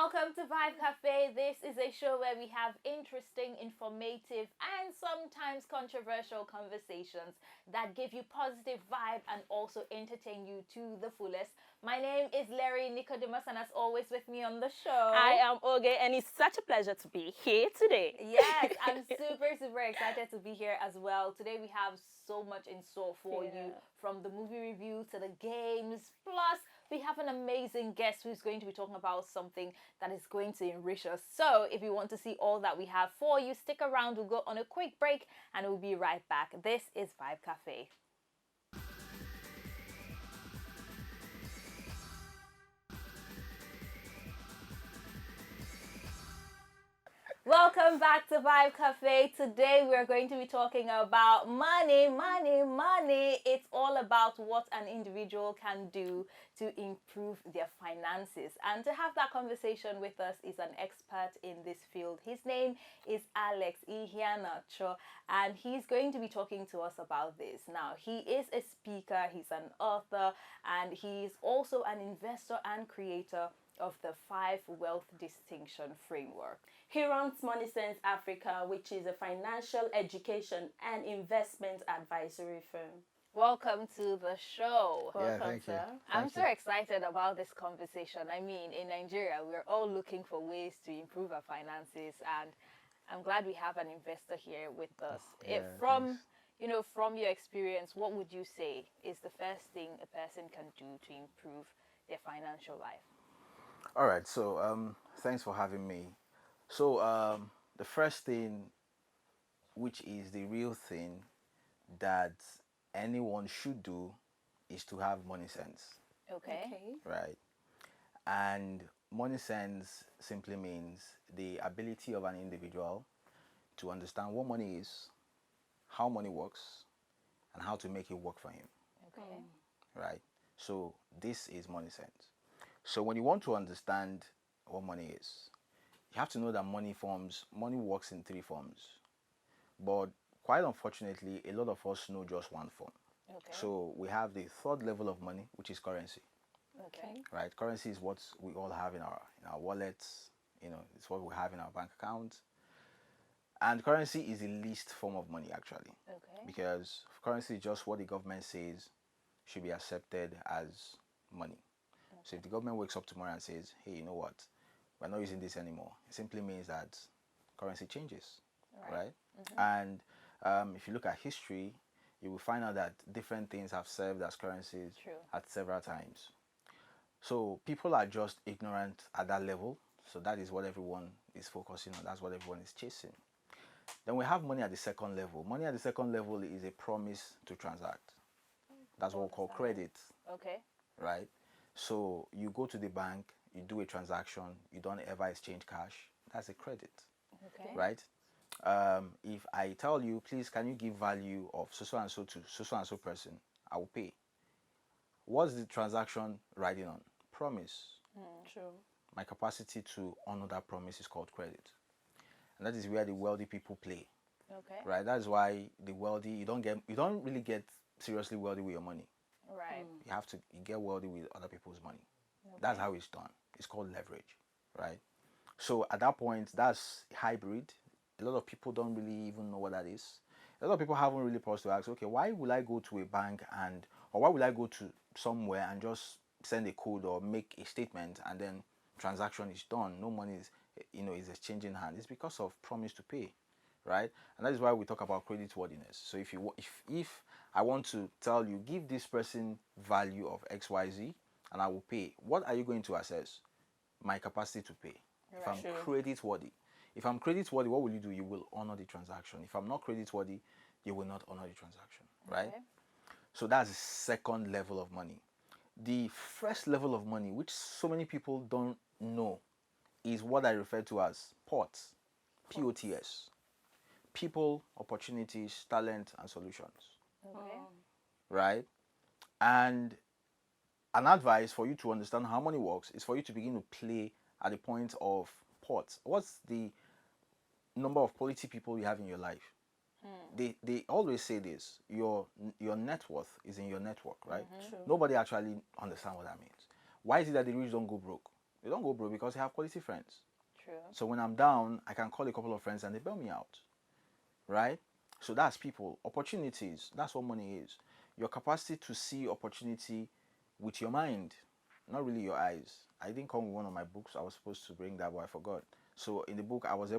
Welcome to Vibe Cafe. This is a show where we have interesting, informative, and sometimes controversial conversations that give you positive vibe and also entertain you to the fullest. My name is Lerin, Nichodemus, and as always with me on the show, I am Oge, and it's such a pleasure to be here today. Yes, I'm super excited to be here as well. Today we have so much in store for you, from the movie review to the games. Plus, we have an amazing guest who's going to be talking about something that is going to enrich us. So, if you want to see all that we have for you, stick around. We'll go on a quick break and we'll be right back. This is Vibe Cafe. Welcome back to Vibe Cafe. Today we're going to be talking about money. It's all about what an individual can do to improve their finances. And to have that conversation with us is an expert in this field. His name is Alex Iheanacho, and he's going to be talking to us about this. Now, he is a speaker, he's an author, and he's also an investor and creator of the 5 Wealth Distinction Framework. He runs Money Sense Africa, which is a financial education and investment advisory firm. Welcome to the show. Yeah, thank you. I'm so excited about this conversation. I mean, in Nigeria, we're all looking for ways to improve our finances, and I'm glad we have an investor here with us. From your experience, what would you say is the first thing a person can do to improve their financial life? All right, so thanks for having me. So the first thing, which is the real thing that anyone should do, is to have money sense, Okay. right? And money sense simply means the ability of an individual to understand what money is, how money works, and how to make it work for him, Okay. right? So this is money sense. So when you want to understand what money is, you have to know that money works in 3 forms. But quite unfortunately, a lot of us know just one form. Okay. So we have the third level of money, which is currency, Okay. right? Currency is what we all have in our wallets. It's what we have in our bank accounts. And currency is the least form of money, actually, Okay. because currency is just what the government says should be accepted as money. So if the government wakes up tomorrow and says, hey, you know what, we're not using this anymore, it simply means that currency changes, right? And if you look at history, you will find out that different things have served as currencies at several times. So people are just ignorant at that level. So that is what everyone is focusing on. That's what everyone is chasing. Then we have money at the second level. Money at the second level is a promise to transact. That's what we call credit. Okay. Right? So you go to the bank, you do a transaction, you don't ever exchange cash. That's a credit. Okay. Right? If I tell you, please, can you give value of so and so to so and so person, I will pay. What's the transaction riding on? Promise. True. My capacity to honor that promise is called credit. And that is where the wealthy people play. Okay. Right? That's why the wealthy, you don't really get seriously wealthy with your money. Right. You get wealthy with other people's money. That's how it's done. It's called leverage, right? So at that point, that's hybrid. A lot of people don't really even know what that is. A lot of people haven't really paused to ask, okay, why will I go to a bank or why will I go to somewhere and just send a code or make a statement and then transaction is done? No money is exchanging hand. It's because of promise to pay, right? And that is why we talk about credit worthiness. So if I want to tell you, give this person value of XYZ and I will pay, what are you going to assess? My capacity to pay. If I'm credit worthy. If I'm credit worthy, what will you do? You will honor the transaction. If I'm not credit worthy, you will not honor the transaction, right? Okay. So that's the second level of money. The first level of money, which so many people don't know, is what I refer to as POTS. POTS. People, opportunities, talent, and solutions. Okay. Right? And an advice for you to understand how money works is for you to begin to play at the point of POTS. What's the number of quality people you have in your life? They always say this: your net worth is in your network, right? True. Nobody actually understands what that means. Why is it that the rich don't go broke? They don't go broke because they have quality friends. True. So when I'm down, I can call a couple of friends and they bail me out, right? So that's people. Opportunities, that's what money is. Your capacity to see opportunity with your mind, not really your eyes. I didn't come with one of my books. I was supposed to bring that, but I forgot. So in the book, I was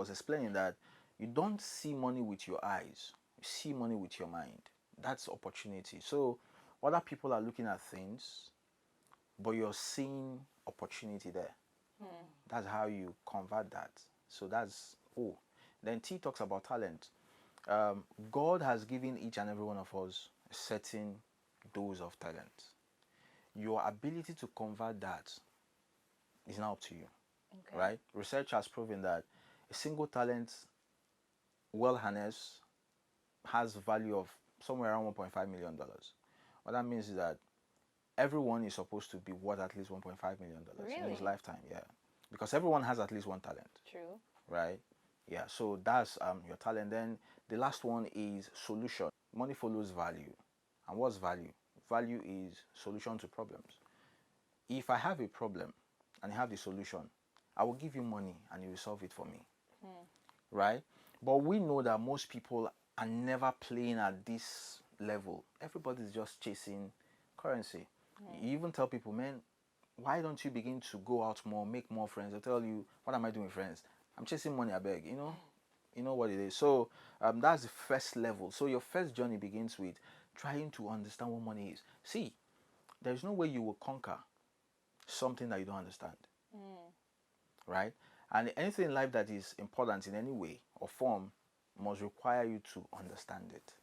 explaining that you don't see money with your eyes. You see money with your mind. That's opportunity. So other people are looking at things, but you're seeing opportunity there. That's how you convert that. So that's O. Then T talks about talent. God has given each and every one of us a certain dose of talent. Your ability to convert that is now up to you, Okay. right? Research has proven that a single talent, well harnessed, has value of somewhere around $1.5 million. What that means is that everyone is supposed to be worth at least $1.5 million in his Really? lifetime. Yeah, because everyone has at least one talent, True. right? Yeah, so that's your talent. Then the last one is solution. Money follows value. And what's value? Value is solution to problems. If I have a problem and I have the solution, I will give you money and you will solve it for me. Right? But we know that most people are never playing at this level. Everybody's just chasing currency. You even tell people, man, why don't you begin to go out more, make more friends? They'll tell you, what am I doing with friends? I'm chasing money, I beg, you know what it is. So that's the first level. So your first journey begins with trying to understand what money is. See, there's no way you will conquer something that you don't understand, right? And anything in life that is important in any way or form must require you to understand it.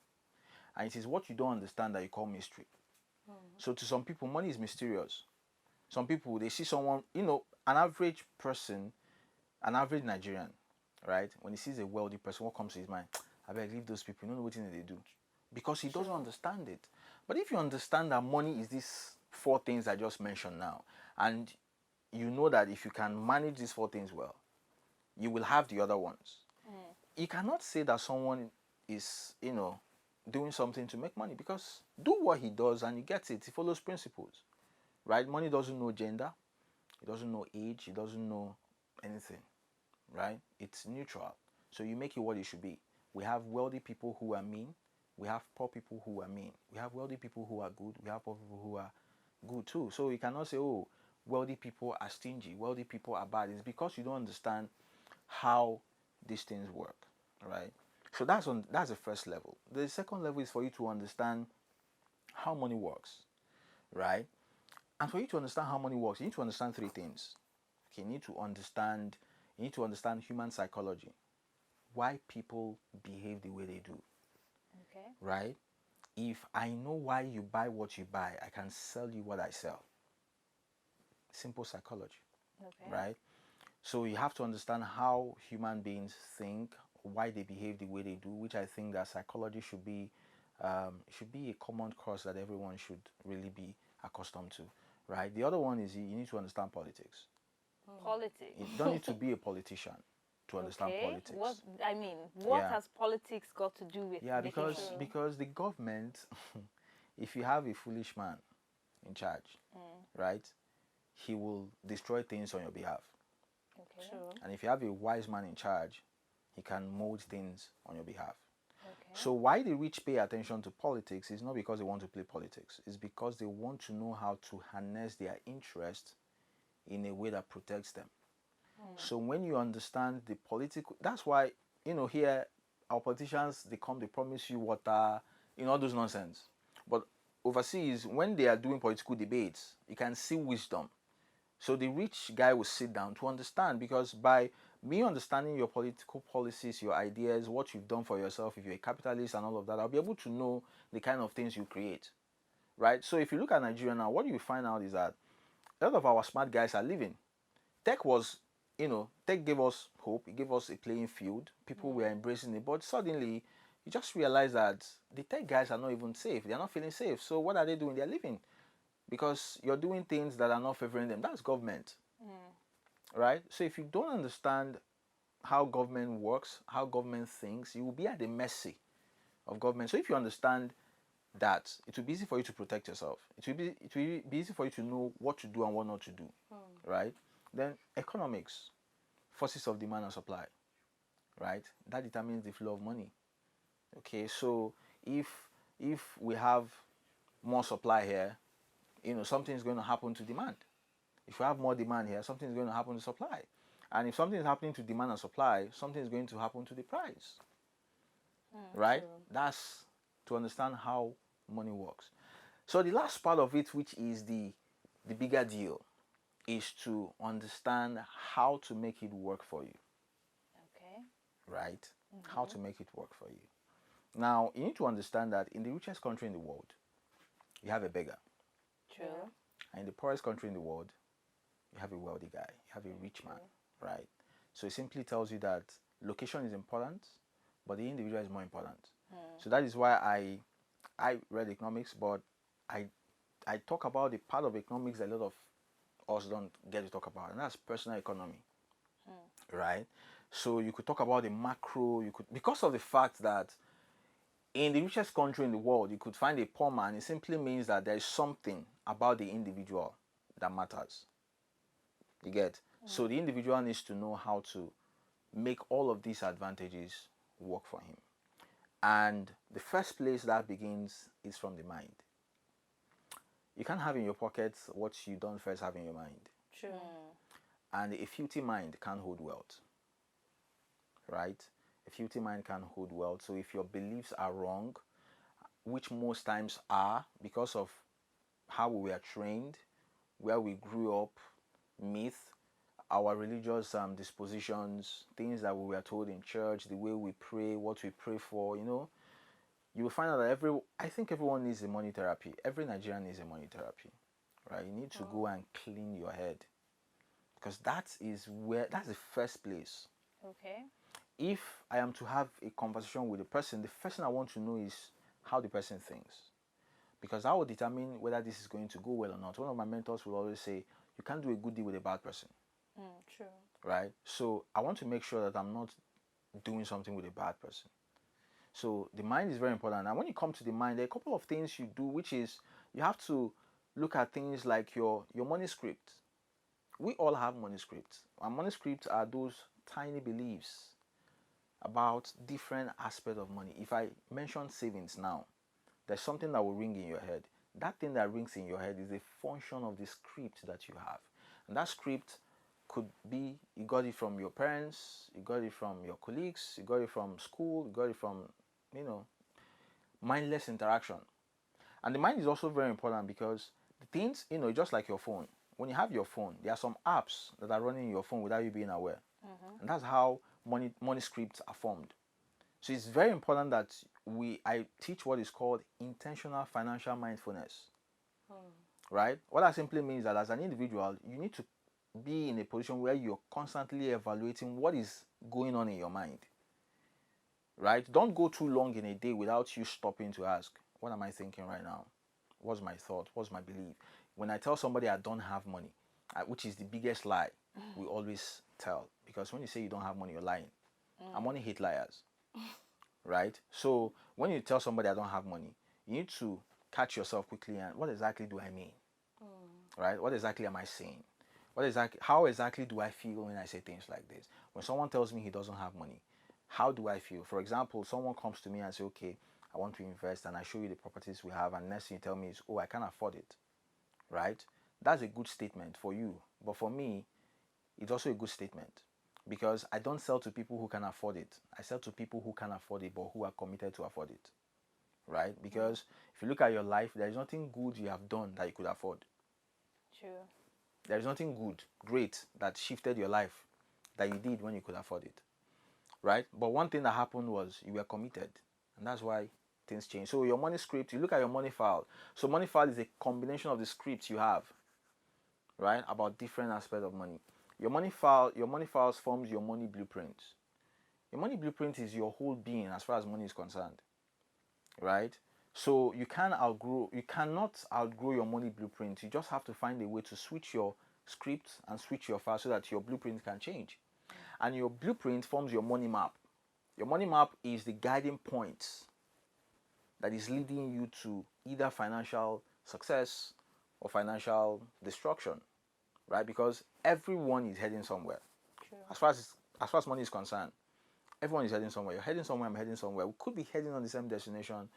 And it is what you don't understand that you call mystery. So to some people, money is mysterious. Some people, they see someone, an average person, an average Nigerian, right? When he sees a wealthy person, what comes to his mind? I beg, leave those people. You don't know what they do. Because he doesn't understand it. But if you understand that money is these four things I just mentioned now, and you know that if you can manage these four things well, you will have the other ones. You cannot say that someone is, doing something to make money, because do what he does and he gets it. He follows principles, right? Money doesn't know gender. It doesn't know age. It doesn't know anything, right? It's neutral. So you make it what it should be. We have wealthy people who are mean. We have poor people who are mean. We have wealthy people who are good. We have poor people who are good too. So you cannot say, oh, wealthy people are stingy. Wealthy people are bad. It's because you don't understand how these things work, right? So that's the first level. The second level is for you to understand how money works, right? And for you to understand how money works, you need to understand three things. Okay, you need to understand human psychology, why people behave the way they do, Okay. right? If I know why you buy what you buy, I can sell you what I sell. Simple psychology, Okay. right? So you have to understand how human beings think, why they behave the way they do, which I think that psychology should be a common course that everyone should really be accustomed to, right? The other one is you need to understand politics. Politics. You don't need to be a politician to understand Okay. politics. What Yeah. has politics got to do with Yeah, making because money? because the government, if you have a foolish man in charge, right, he will destroy things on your behalf. Okay. True. And if you have a wise man in charge, he can mold things on your behalf. Okay. So why the rich pay attention to politics is not because they want to play politics. It's because they want to know how to harness their interest in a way that protects them. So when you understand the political, that's why, here our politicians, they promise you water, all those nonsense. But overseas, when they are doing political debates, you can see wisdom. So the rich guy will sit down to understand, because by me understanding your political policies, your ideas, what you've done for yourself, if you're a capitalist and all of that, I'll be able to know the kind of things you create, right? So if you look at Nigeria now, what you find out is that a lot of our smart guys are leaving. Tech was, tech gave us hope. It gave us a playing field. People were embracing it. But suddenly, you just realize that the tech guys are not even safe. They're not feeling safe. So what are they doing? They're leaving, because you're doing things that are not favoring them. That's government, right? So if you don't understand how government works, how government thinks, you will be at the mercy of government. So if you understand that, it will be easy for you to protect yourself. It will be easy for you to know what to do and what not to do, right? Then economics, forces of demand and supply, right? That determines the flow of money. Okay, so if we have more supply here, something's going to happen to demand. If we have more demand here, something's going to happen to supply. And if something is happening to demand and supply, something is going to happen to the price. Right? True. That's to understand how money works. So the last part of it, which is the bigger deal, is to understand how to make it work for you. Okay. Right? How to make it work for you. Now, you need to understand that in the richest country in the world, you have a beggar. True. And in the poorest country in the world, you have a wealthy guy, you have a rich man, right? So it simply tells you that location is important, but the individual is more important. So that is why I read economics, but I talk about the part of economics that a lot of us don't get to talk about, and that's personal economy, right? So you could talk about the macro, because of the fact that in the richest country in the world, you could find a poor man. It simply means that there is something about the individual that matters. You get? So the individual needs to know how to make all of these advantages work for him. And the first place that begins is from the mind. You can't have in your pockets what you don't first have in your mind. True. And a filthy mind can't hold wealth. Right? A filthy mind can't hold wealth. So if your beliefs are wrong, which most times are because of how we were trained, where we grew up, myth, our religious dispositions, things that we were told in church, the way we pray, what we pray for, you will find out that I think everyone needs a money therapy. Every Nigerian needs a money therapy, right? You need to go and clean your head, because that's the first place. Okay. If I am to have a conversation with a person, the first thing I want to know is how the person thinks, because that will determine whether this is going to go well or not. One of my mentors will always say, you can't do a good deal with a bad person. True. Right? So I want to make sure that I'm not doing something with a bad person. So the mind is very important. And when you come to the mind, there are a couple of things you do, which is you have to look at things like your money script. We all have money scripts. And money scripts are those tiny beliefs about different aspects of money. If I mention savings now, there's something that will ring in your head. That thing that rings in your head is a function of the script that you have. And that script could be you got it from your parents, you got it from your colleagues, you got it from school, you got it from, mindless interaction. And the mind is also very important because the things, just like your phone. When you have your phone, there are some apps that are running in your phone without you being aware. And that's how money scripts are formed. So it's very important that I teach what is called intentional financial mindfulness. Right? What that simply means that as an individual, you need to be in a position where you're constantly evaluating what is going on in your mind. Right? Don't go too long in a day without you stopping to ask, what am I thinking right now? What's my thought? What's my belief? When I tell somebody I don't have money, which is the biggest lie we always tell, because when you say you don't have money, you're lying. And money hate liars. Right? So when you tell somebody I don't have money, you need to catch yourself quickly and what exactly do I mean? Right? What exactly am I saying? How exactly do I feel when I say things like this? When someone tells me he doesn't have money, how do I feel? For example, someone comes to me and say, okay, I want to invest, and I show you the properties we have, and next thing you tell me is, oh, I can't afford it. Right? That's a good statement for you. But for me, it's also a good statement because I don't sell to people who can afford it. I sell to people who can afford it, but who are committed to afford it. Right? Because if you look at your life, there is nothing good you have done that you could afford. True. There is nothing good, great, that shifted your life that you did when you could afford it. Right? But one thing that happened was you were committed. And that's why things change. So your money script, you look at your money file. So money file is a combination of the scripts you have, right, about different aspects of money. Your money files forms your money blueprint. Your money blueprint is your whole being as far as money is concerned. Right? So you cannot outgrow your money blueprint. You just have to find a way to switch your script and switch your file so that your blueprint can change. And your blueprint forms your money map. Your money map is the guiding points that is leading you to either financial success or financial destruction, right? Because everyone is heading somewhere. True. As far as money is concerned, everyone is heading somewhere. You're heading somewhere. I'm heading somewhere. We could be heading on the same destination.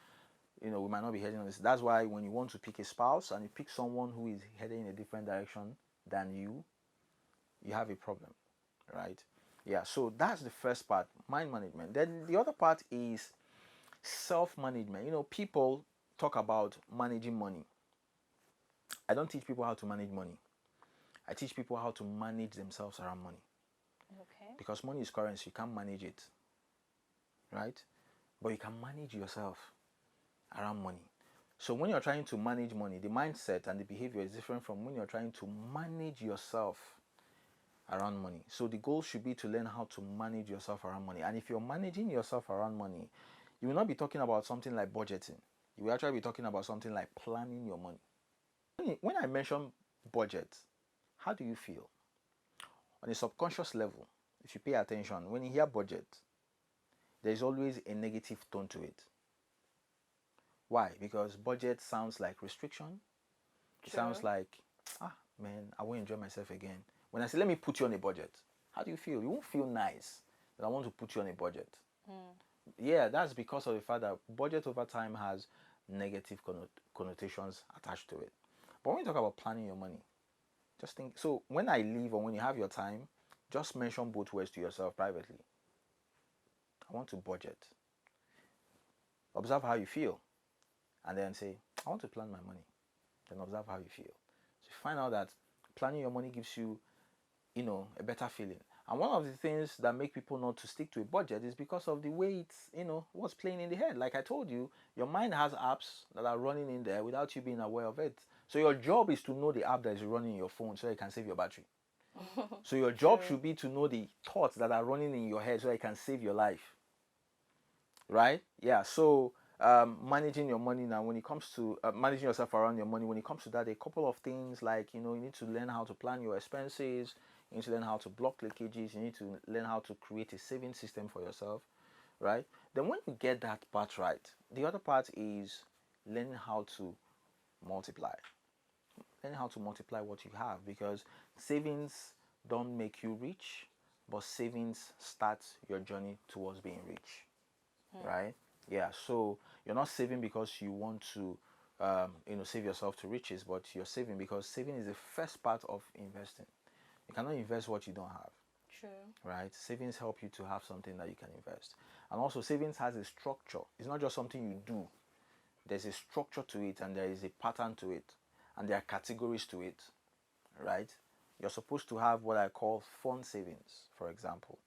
We might not be heading on this. That's why when you want to pick a spouse and you pick someone who is heading in a different direction than you have a problem, right? Yeah. So that's the first part, mind management. Then the other part is self-management. People talk about managing money. I don't teach people how to manage money. I teach people how to manage themselves around money. Okay. Because money is currency, you can't manage it, right? But you can manage yourself around money. So when you're trying to manage money, the mindset and the behavior is different from when you're trying to manage yourself around money. So the goal should be to learn how to manage yourself around money. And if you're managing yourself around money, you will not be talking about something like budgeting. You will actually be talking about something like planning your money. When I mention budget, how do you feel? On a subconscious level, if you pay attention, when you hear budget, there's always a negative tone to it. Why? Because budget sounds like restriction. It sounds like, man, I won't enjoy myself again. When I say, let me put you on a budget, how do you feel? You won't feel nice that I want to put you on a budget. Yeah, that's because of the fact that budget over time has negative connotations attached to it. But when you talk about planning your money, just think, so when I leave or when you have your time, just mention both words to yourself privately. I want to budget. Observe how you feel. And then say, I want to plan my money. Then observe how you feel. So you find out that planning your money gives you, a better feeling. And one of the things that make people not to stick to a budget is because of the way it's, what's playing in the head. Like I told you, your mind has apps that are running in there without you being aware of it. So your job is to know the app that is running in your phone so you can save your battery. So your job should be to know the thoughts that are running in your head so you can save your life. Right? Yeah. So managing your money now, when it comes to managing yourself around your money, when it comes to that, a couple of things like, you need to learn how to plan your expenses. You need to learn how to block leakages. You need to learn how to create a saving system for yourself, right? Then when you get that part right, the other part is learning how to multiply. Learning how to multiply what you have, because savings don't make you rich, but savings starts your journey towards being rich, right? Yeah, so you're not saving because you want to, save yourself to riches, but you're saving because saving is the first part of investing. You cannot invest what you don't have. True. Right? Savings help you to have something that you can invest. And also savings has a structure. It's not just something you do. There's a structure to it and there is a pattern to it. And there are categories to it. Right? You're supposed to have what I call fund savings, for example.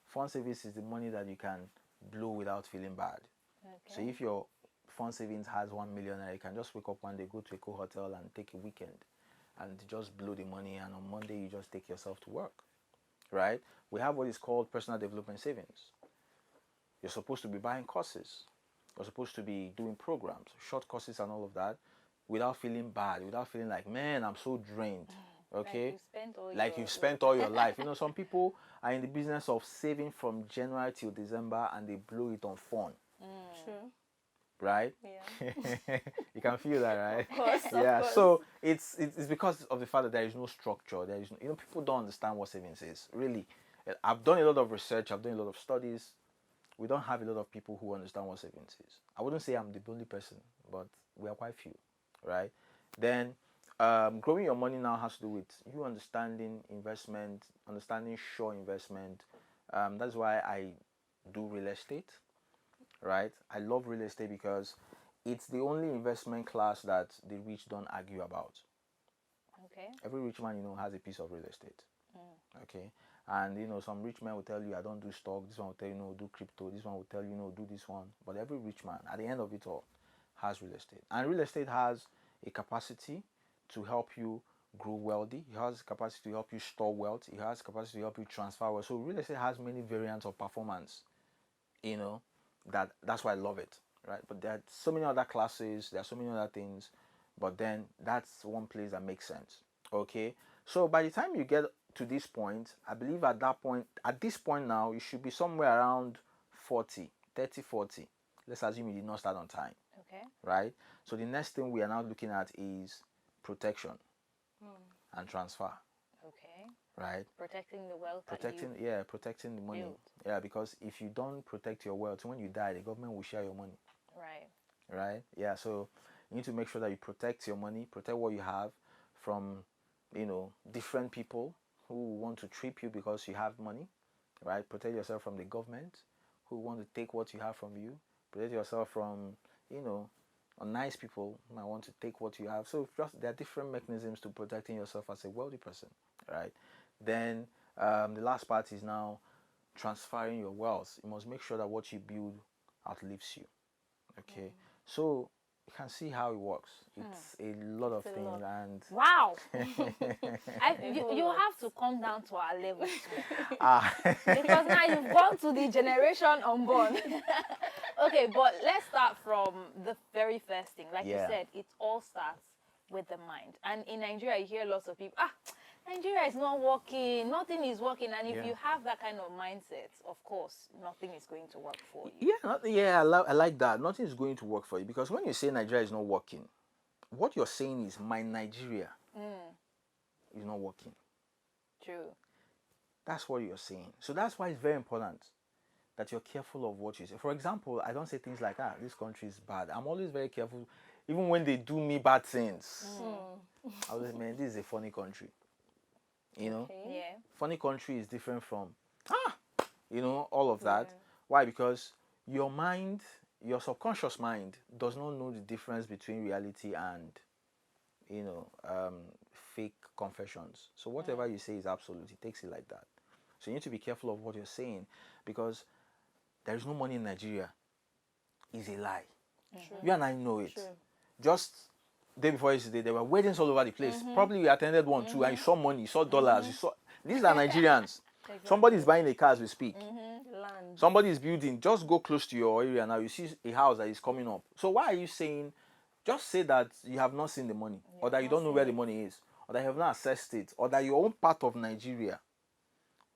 Fund savings is the money that you can blow without feeling bad. Okay. So if your fund savings has 1 million, you can just wake up one day, go to a cool hotel and take a weekend and just blow the money, and on Monday you just take yourself to work, right? We have what is called personal development savings. You're supposed to be buying courses. You're supposed to be doing programs, short courses and all of that, without feeling bad, without feeling like, man, I'm so drained. Okay? Like you've spent all your life. Some people are in the business of saving from January till December and they blow it on fun. True. Right? Yeah. You can feel that, right? Of course. Yeah. So it's because of the fact that there is no structure. There is people don't understand what savings is. Really, I've done a lot of research. I've done a lot of studies. We don't have a lot of people who understand what savings is. I wouldn't say I'm the only person, but we are quite few, right? Then growing your money now has to do with you understanding investment, understanding sure investment. That's why I do real estate. Right? I love real estate because it's the only investment class that the rich don't argue about. Okay. Every rich man, has a piece of real estate. Okay. And some rich men will tell you, I don't do stock. This one will tell you, no, do crypto. This one will tell you, no, do this one. But every rich man, at the end of it all, has real estate. And real estate has a capacity to help you grow wealthy. It has capacity to help you store wealth. It has capacity to help you transfer wealth. So real estate has many variants of performance. That's why I love it, right? But there are so many other classes, there are so many other things, but then that's one place that makes sense. Okay, so by the time you get to this point, I believe at this point now, you should be somewhere around 40, 30, 40. Let's assume you did not start on time. Okay. right? So the next thing we are now looking at is protection and transfer, Okay. right? Protecting the wealth Protecting, that yeah, protecting the money. built. Yeah, because if you don't protect your wealth, when you die, the government will share your money, you right. right? Yeah, so you need to make sure that you protect your money, protect what you have from, different people who want to trip you because you have money, right? Protect yourself from the government who want to take what you have from you. Protect yourself from, nice people who might want to take what you have. So just there are different mechanisms to protecting yourself as a wealthy person, right? Then the last part is now transferring your wealth. You must make sure that what you build outlives you. Okay, so you can see how it works. It's a lot of a things, lot. and Wow. A whole You lot. have to come down to our level too. ah, Because now you've gone to the generation unborn. Okay, but let's start from the very first thing. Like you Yeah. said, it all starts with the mind. And in Nigeria, you hear lots of people, Nigeria is not working, nothing is working. And if Yeah. you have that kind of mindset, of course, nothing is going to work for you. yeah, I like that. Nothing is going to work for you because when you say Nigeria is not working, what you're saying is my Nigeria is not working. True. That's what you're saying. So that's why it's very important that you're careful of what you say. For example, I don't say things like, this country is bad. I'm always very careful, even when they do me bad things. I always, man, this is a funny country. Okay. Yeah. Funny country is different from, all of that. Why? Because your mind, your subconscious mind, does not know the difference between reality and, fake confessions. So whatever you say is absolute. It takes it like that. So you need to be careful of what you're saying because there is no money in Nigeria is a lie. You and I know it. True. Just day before yesterday, there were weddings all over the place. Probably we attended one too, and you saw money, you saw dollars, you saw. These are Nigerians. Somebody is buying a car as we speak. Land. Somebody is building. Just go close to your area now. You see a house that is coming up. So why are you saying? Just say that you have not seen the money, or that you don't know where the money is, or that you have not assessed it, or that your own part of Nigeria,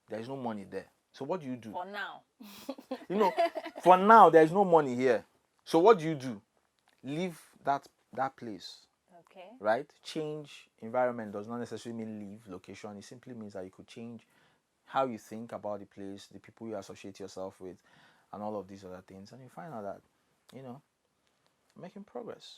there is no money there. So what do you do? For now. For now there is no money here. So what do? Leave that place, Okay. right? Change environment does not necessarily mean leave location. It simply means that you could change how you think about the place, the people you associate yourself with, and all of these other things, and you find out that, making progress.